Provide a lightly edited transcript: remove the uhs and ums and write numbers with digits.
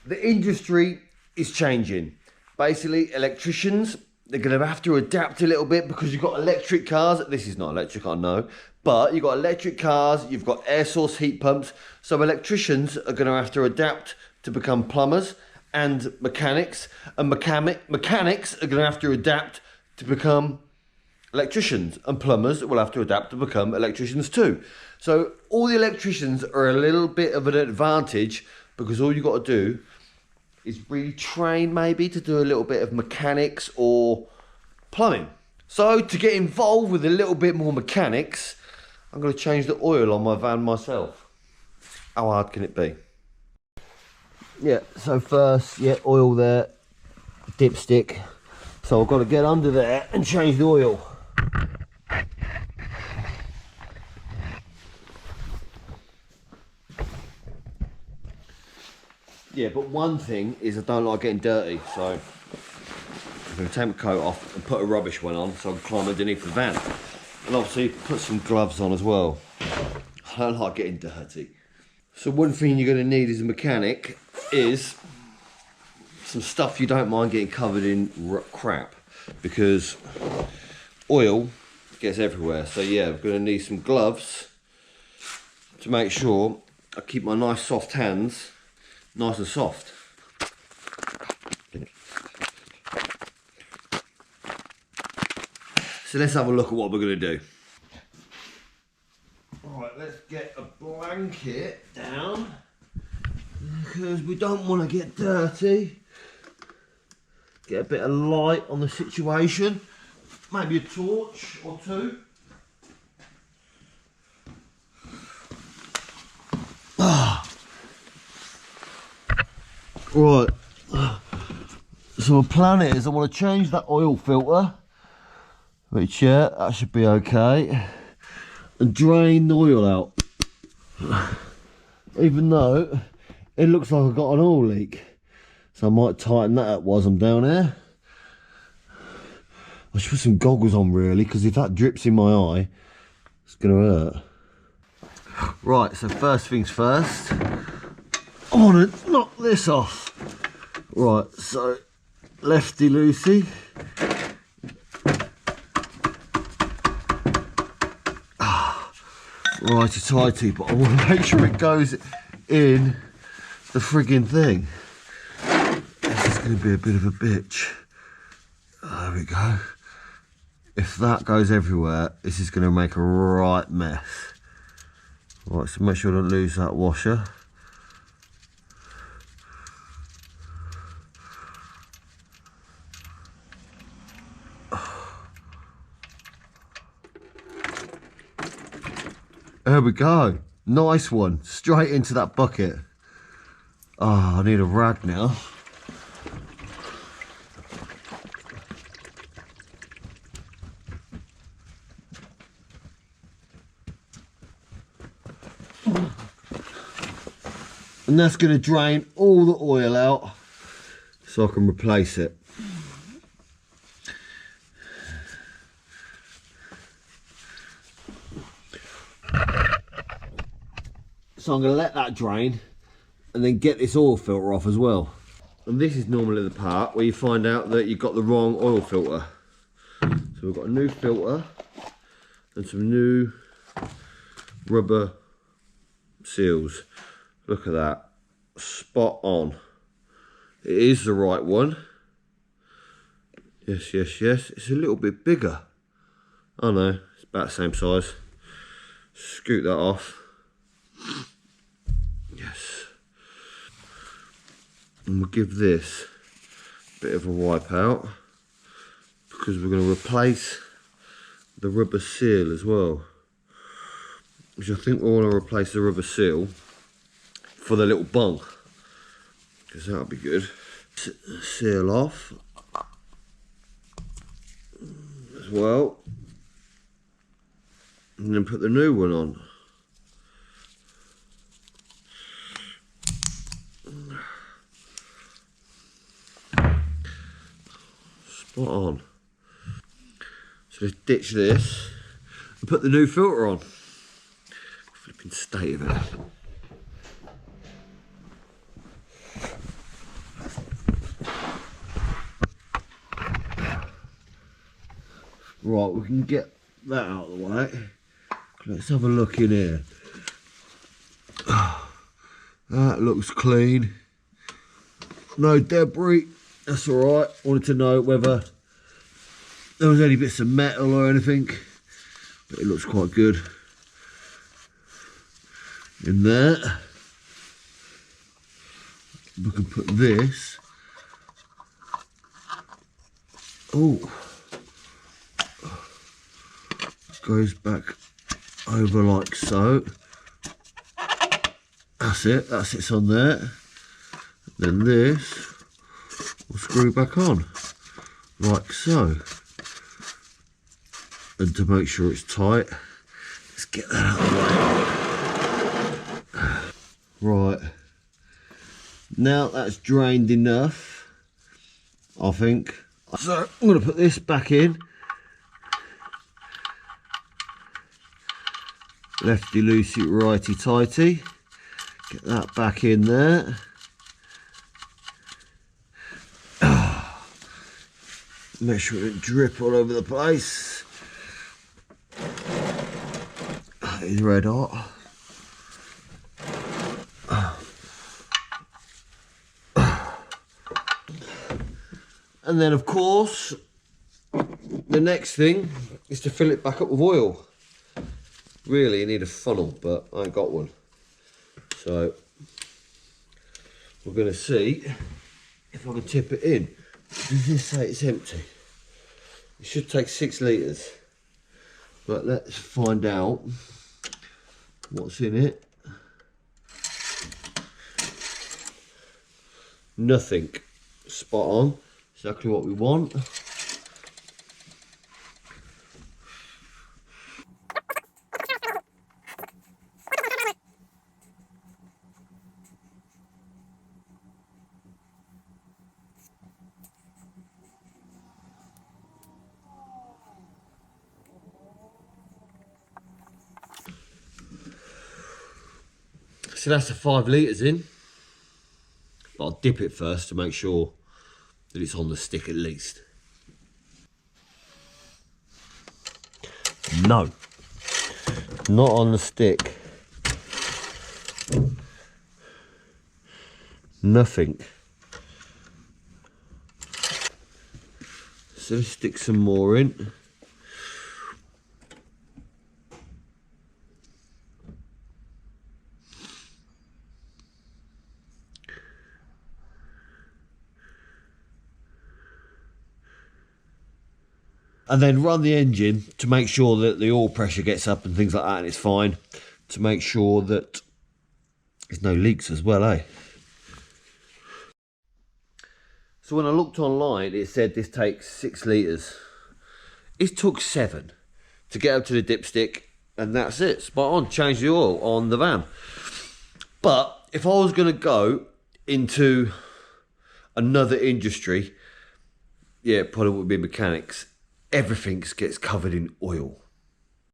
The industry is changing. Basically, electricians, they're going to have to adapt a little bit because you've got electric cars. This is not electric, I know. But you've got electric cars, you've got air source heat pumps. So electricians are going to have to adapt to become plumbers and mechanics. And mechanics are going to have to adapt to become electricians. And plumbers will have to adapt to become electricians too. So all the electricians are a little bit of an advantage because all you've got to do is really train maybe to do a little bit of mechanics or plumbing. So to get involved with a little bit more mechanics, I'm going to change the oil on my van myself. How hard can it be? Yeah, so first, yeah, oil there, dipstick. So I've got to get under there and change the oil. Yeah, but one thing is I don't like getting dirty, so I'm going to take my coat off and put a rubbish one on so I can climb underneath the van. And obviously put some gloves on as well. I don't like getting dirty. So one thing you're going to need as a mechanic is some stuff you don't mind getting covered in crap, because oil gets everywhere. So yeah, I'm going to need some gloves to make sure I keep my nice soft hands nice and soft. So let's have a look at what we're going to do. Alright, let's get a blanket down because we don't want to get dirty. Get a bit of light on the situation. Maybe a torch or two. Right, so my plan is I want to change that oil filter, which yeah, that should be okay, and drain the oil out, even though it looks like I've got an oil leak, so I might tighten that up whilst I'm down here. I should put some goggles on really, because if that drips in my eye, it's going to hurt. Right, so first things first, I want to knock this off. Right, so lefty loosey. Righty tighty, but I want to make sure it goes in the frigging thing. This is going to be a bit of a bitch. There we go. If that goes everywhere, this is going to make a right mess. Right, so make sure I don't lose that washer. There we go. Nice one. Straight into that bucket. Oh, I need a rag now. And that's going to drain all the oil out so I can replace it. So I'm going to let that drain and then get this oil filter off as well. And this is normally the part where you find out that you've got the wrong oil filter. So we've got a new filter and some new rubber seals. Look at that, spot on. It is the right one. Yes, yes, yes. It's a little bit bigger. Oh no, it's about the same size. Scoot that off. Yes. And we'll give this a bit of a wipe out because we're going to replace the rubber seal as well. Which I think we want to replace the rubber seal for the little bung, because that'll be good. Seal off as well, and then put the new one on. Spot on. So let's ditch this and put the new filter on. Flipping state of it. Right, we can get that out of the way. Let's have a look in here. That looks clean. No debris, that's alright. Wanted to know whether there was any bits of metal or anything, but it looks quite good in there. We can put this. Oh, goes back over like so. That's it, that sits on there. Then this will screw back on, like so. And to make sure it's tight, let's get that out of the way. Right, now that's drained enough, I think. So I'm going to put this back in. Lefty loosey, righty tighty. Get that back in there. Make sure it doesn't drip all over the place. That is red hot. And then of course, the next thing is to fill it back up with oil. Really, you need a funnel, but I ain't got one. So, we're going to see if I can tip it in. Does this say it's empty? It should take 6 litres. But let's find out what's in it. Nothing. Spot on. Exactly what we want. So that's the 5 litres in. But I'll dip it first to make sure that it's on the stick at least. No, not on the stick. Nothing. So let's stick some more in. And then run the engine to make sure that the oil pressure gets up and things like that, and it's fine. To make sure that there's no leaks as well, eh? So when I looked online, it said this takes 6 litres. It took 7 to get up to the dipstick, and that's it. Spot on, change the oil on the van. But if I was going to go into another industry, yeah, it probably would be mechanics. Everything gets covered in oil.